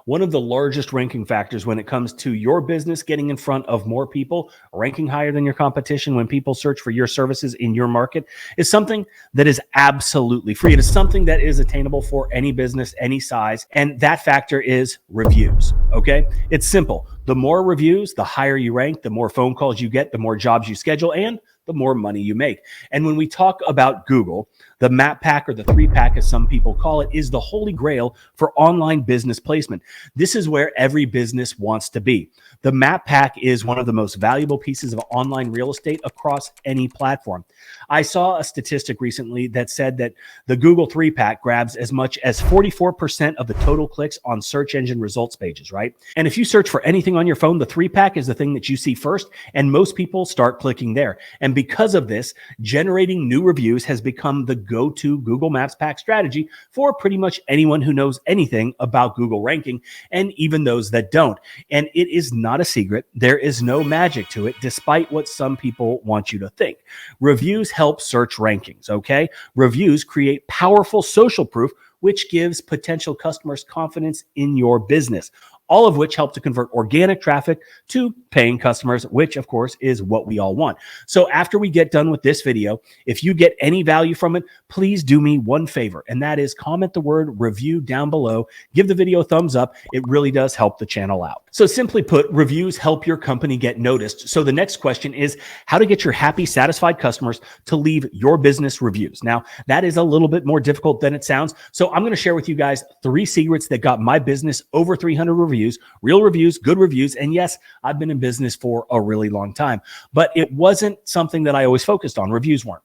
One of the largest ranking factors when it comes to your business getting in front of more people, ranking higher than your competition when people search for your services in your market, is something that is absolutely free. It is something that is attainable for any business, any size. And that factor is reviews. Okay. It's simple. The more reviews, the higher you rank, the more phone calls you get, the more jobs you schedule, and the more money you make. And when we talk about Google, the map pack, or the 3-pack, as some people call it, is the holy grail for online business placement. This is where every business wants to be. The map pack is one of the most valuable pieces of online real estate across any platform. I saw a statistic recently that said that the Google 3-pack grabs as much as 44% of the total clicks on search engine results pages, right? And if you search for anything on your phone, the 3-pack is the thing that you see first, and most people start clicking there. And because of this, generating new reviews has become the go-to Google Maps pack strategy for pretty much anyone who knows anything about Google ranking, and even those that don't. And it is not a secret. There is no magic to it, despite what some people want you to think. Reviews help search rankings, okay? Reviews create powerful social proof, which gives potential customers confidence in your business, all of which help to convert organic traffic to paying customers, which of course is what we all want. So after we get done with this video, if you get any value from it, please do me one favor, and that is comment the word review down below. Give the video a thumbs up. It really does help the channel out. So simply put, reviews help your company get noticed. So the next question is how to get your happy, satisfied customers to leave your business reviews. Now, that is a little bit more difficult than it sounds. So I'm going to share with you guys 3 secrets that got my business over 300 reviews, real reviews, good reviews. And yes, I've been in business for a really long time, but it wasn't something that I always focused on. Reviews weren't.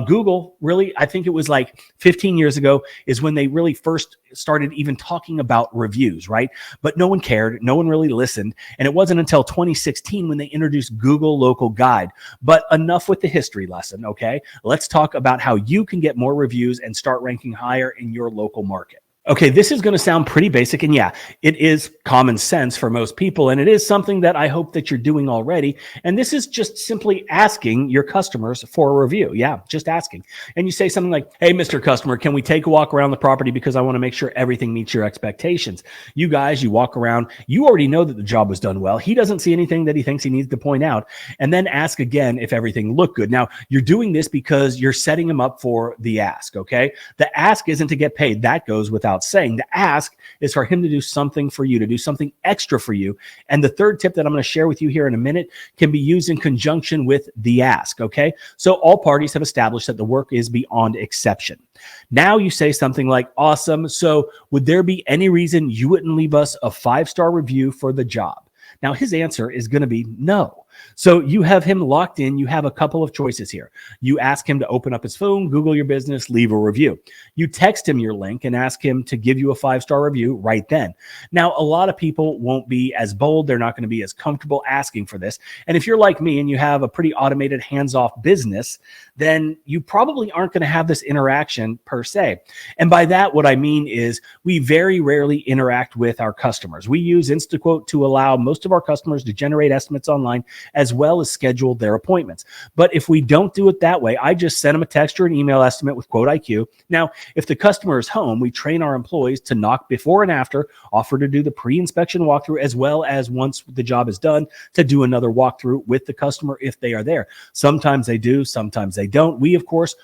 Google, really, I think it was like 15 years ago is when they really first started even talking about reviews, right? But no one cared. No one really listened. And it wasn't until 2016 when they introduced Google Local Guide. But enough with the history lesson, okay? Let's talk about how you can get more reviews and start ranking higher in your local market. Okay, this is going to sound pretty basic, and yeah, it is common sense for most people, and it is something that I hope that you're doing already. And this is just simply asking your customers for a review. Yeah, just asking. And you say something like, hey, Mr. Customer, can we take a walk around the property because I want to make sure everything meets your expectations? You guys, you walk around, you already know that the job was done well. He doesn't see anything that he thinks he needs to point out. And then ask again if everything looked good. Now, you're doing this because you're setting him up for the ask, okay? The ask isn't to get paid. That goes without saying. The ask is for him to do something for you, to do something extra for you. And the third tip that I'm going to share with you here in a minute can be used in conjunction with the ask, okay? So all parties have established that the work is beyond exception. Now you say something like, awesome. So would there be any reason you wouldn't leave us a 5-star review for the job? Now his answer is going to be no. So you have him locked in. You have a couple of choices here. You ask him to open up his phone, Google your business, leave a review. You text him your link and ask him to give you a 5-star review right then. Now, a lot of people won't be as bold. They're not going to be as comfortable asking for this. And if you're like me and you have a pretty automated hands-off business, then you probably aren't going to have this interaction per se. And by that, what I mean is we very rarely interact with our customers. We use InstaQuote to allow most of our customers to generate estimates online as well as schedule their appointments. But if we don't do it that way, I just send them a text or an email estimate with Quote IQ. Now, if the customer is home, we train our employees to knock before and after, offer to do the pre-inspection walkthrough, as well as once the job is done, to do another walkthrough with the customer if they are there. Sometimes they do, sometimes they don't. We, of course,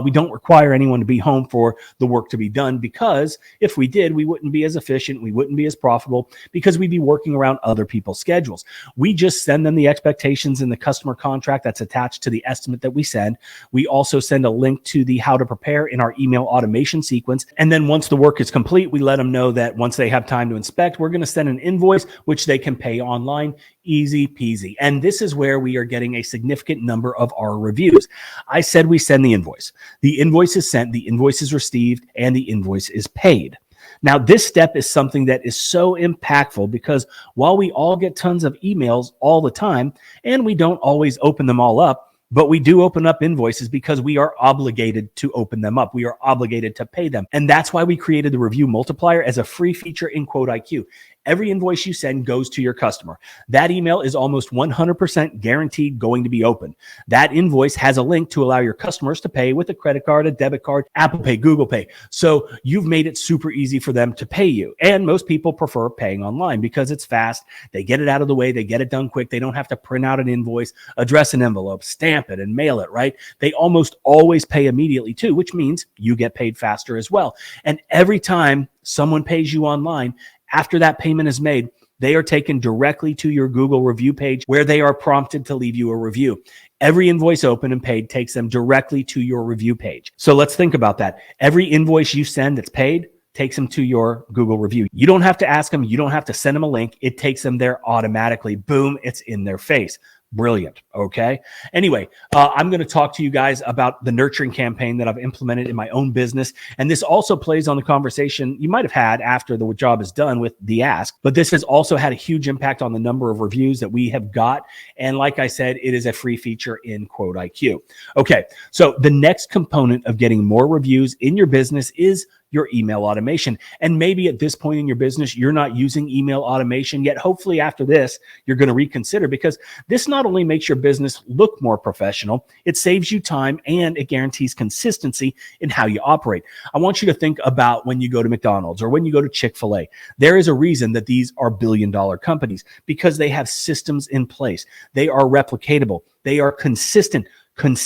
we don't require anyone to be home for the work to be done, because if we did, we wouldn't be as efficient, we wouldn't be as profitable, because we'd be working around other people's schedules. We just send them the expectations in the customer contract that's attached to the estimate that we send. We also send a link to the how to prepare in our email automation sequence. And then once the work is complete, we let them know that once they have time to inspect, we're going to send an invoice, which they can pay online. Easy peasy. And this is where we are getting a significant number of our reviews. I said we send the invoice. The invoice is sent, the invoice is received, and the invoice is paid. Now, this step is something that is so impactful because while we all get tons of emails all the time, and we don't always open them all up, but we do open up invoices because we are obligated to open them up. We are obligated to pay them. And that's why we created the review multiplier as a free feature in Quote IQ. Every invoice you send goes to your customer. That email is almost 100% guaranteed going to be open. That invoice has a link to allow your customers to pay with a credit card, a debit card, Apple Pay, Google Pay. So you've made it super easy for them to pay you. And most people prefer paying online because it's fast. They get it out of the way. They get it done quick. They don't have to print out an invoice, address an envelope, stamp it, and mail it, right? They almost always pay immediately too, which means you get paid faster as well. And every time someone pays you online, after that payment is made, they are taken directly to your Google review page where they are prompted to leave you a review. Every invoice open and paid takes them directly to your review page. So let's think about that. Every invoice you send that's paid takes them to your Google review. You don't have to ask them. You don't have to send them a link. It takes them there automatically. Boom, it's in their face. Brilliant. Okay. Anyway, I'm going to talk to you guys about the nurturing campaign that I've implemented in my own business. And this also plays on the conversation you might have had after the job is done with the ask, but this has also had a huge impact on the number of reviews that we have got. And like I said, it is a free feature in Quote IQ. Okay. So the next component of getting more reviews in your business is your email automation. And maybe at this point in your business, you're not using email automation yet. Hopefully after this, you're going to reconsider, because this not only makes your business look more professional, it saves you time and it guarantees consistency in how you operate. I want you to think about when you go to McDonald's or when you go to Chick-fil-A. There is a reason that these are billion-dollar companies, because they have systems in place. They are replicatable. They are consistent. And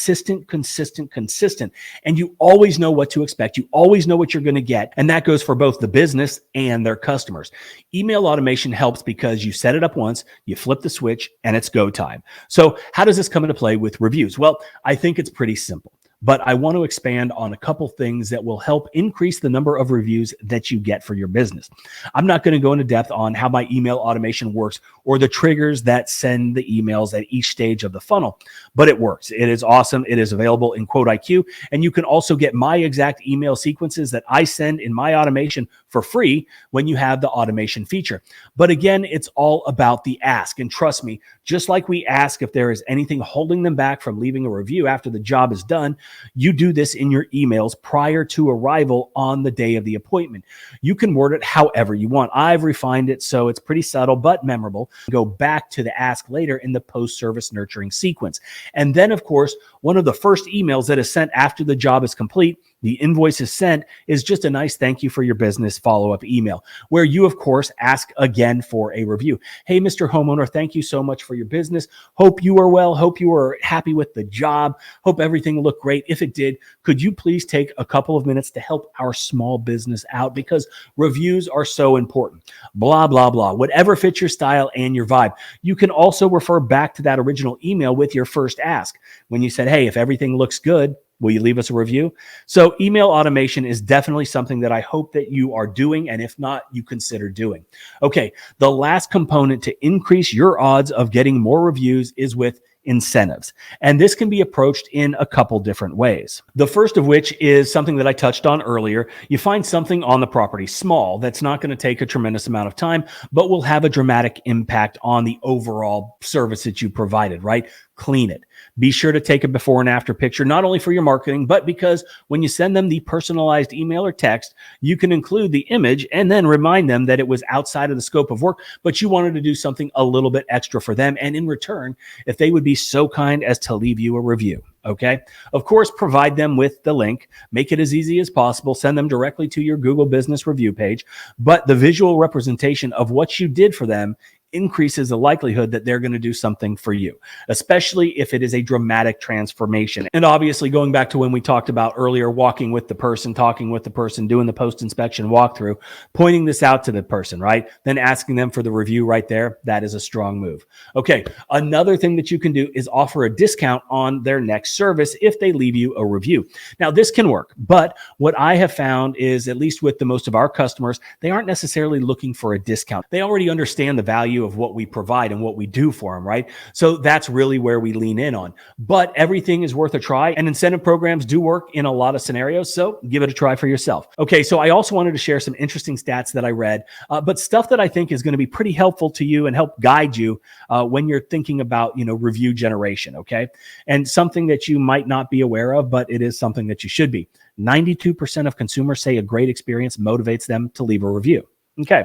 you always know what to expect. You always know what you're going to get. And that goes for both the business and their customers. Email automation helps because you set it up once, you flip the switch, and it's go time. So how does this come into play with reviews? Well, I think it's pretty simple, but I want to expand on a couple things that will help increase the number of reviews that you get for your business. I'm not going to go into depth on how my email automation works or the triggers that send the emails at each stage of the funnel, but it works. It is awesome. It is available in Quote IQ, and you can also get my exact email sequences that I send in my automation for free when you have the automation feature. But again, it's all about the ask. And trust me, just like we ask if there is anything holding them back from leaving a review after the job is done, you do this in your emails prior to arrival on the day of the appointment. You can word it however you want. I've refined it so it's pretty subtle but memorable. Go back to the ask later in the post-service nurturing sequence. And then, of course, one of the first emails that is sent after the job is complete, the invoice is sent, is just a nice thank you for your business follow-up email, where you, of course, ask again for a review. Hey, Mr. Homeowner, thank you so much for your business. Hope you are well. Hope you are happy with the job. Hope everything looked great. If it did, could you please take a couple of minutes to help our small business out, because reviews are so important. Blah, blah, blah. Whatever fits your style and your vibe. You can also refer back to that original email with your first ask when you said, hey, if everything looks good, will you leave us a review? So email automation is definitely something that I hope that you are doing, and if not, you consider doing. Okay, the last component to increase your odds of getting more reviews is with incentives. And this can be approached in a couple different ways. The first of which is something that I touched on earlier. You find something on the property small that's not going to take a tremendous amount of time, but will have a dramatic impact on the overall service that you provided, right? Clean it. Be sure to take a before and after picture, not only for your marketing, but because when you send them the personalized email or text, you can include the image and then remind them that it was outside of the scope of work, but you wanted to do something a little bit extra for them. And in return, if they would be so kind as to leave you a review. Okay. Of course, provide them with the link, make it as easy as possible, send them directly to your Google Business Review page. But the visual representation of what you did for them increases the likelihood that they're going to do something for you, especially if it is a dramatic transformation. And obviously, going back to when we talked about earlier, walking with the person, talking with the person, doing the post-inspection walkthrough, pointing this out to the person, right? Then asking them for the review right there. That is a strong move. Okay. Another thing that you can do is offer a discount on their next service if they leave you a review. Now, this can work, but what I have found is, at least with the most of our customers, they aren't necessarily looking for a discount. They already understand the value of what we provide and what we do for them, right? So that's really where we lean in on. But everything is worth a try, and incentive programs do work in a lot of scenarios, so give it a try for yourself. Okay, so I also wanted to share some interesting stats that I read, but stuff that I think is going to be pretty helpful to you and help guide you when you're thinking about, review generation, okay? And something that you might not be aware of, but it is something that you should be. 92% of consumers say a great experience motivates them to leave a review. Okay.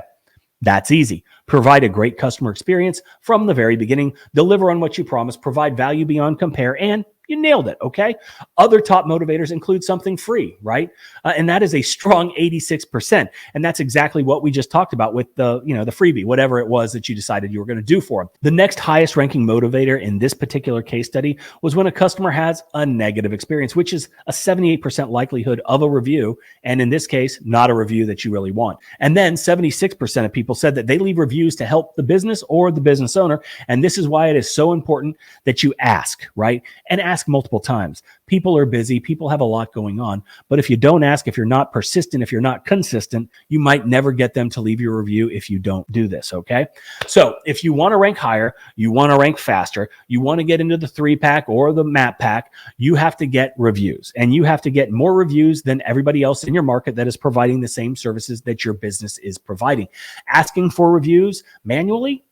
That's easy. Provide a great customer experience from the very beginning, deliver on what you promise, provide value beyond compare, and you nailed it, okay? Other top motivators include something free, right? And that is a strong 86%. And that's exactly what we just talked about with the freebie, whatever it was that you decided you were going to do for them. The next highest ranking motivator in this particular case study was when a customer has a negative experience, which is a 78% likelihood of a review. And in this case, not a review that you really want. And then 76% of people said that they leave reviews to help the business or the business owner. And this is why it is so important that you ask, right? And ask multiple times. People are busy. People have a lot going on. But if you don't ask, if you're not persistent, if you're not consistent, you might never get them to leave your review if you don't do this, okay? So if you want to rank higher, you want to rank faster, you want to get into the 3-pack or the map pack, you have to get reviews. And you have to get more reviews than everybody else in your market that is providing the same services that your business is providing. Asking for reviews manually,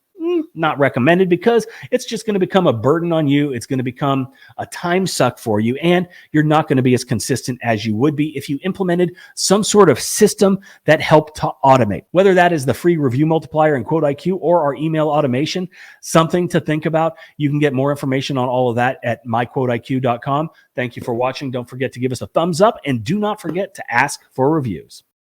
not recommended, because it's just going to become a burden on you. It's going to become a time suck for you, and you're not going to be as consistent as you would be if you implemented some sort of system that helped to automate, whether that is the free review multiplier and Quote IQ or our email automation. Something to think about. You can get more information on all of that at myquoteiq.com. Thank you for watching. Don't forget to give us a thumbs up, and do not forget to ask for reviews.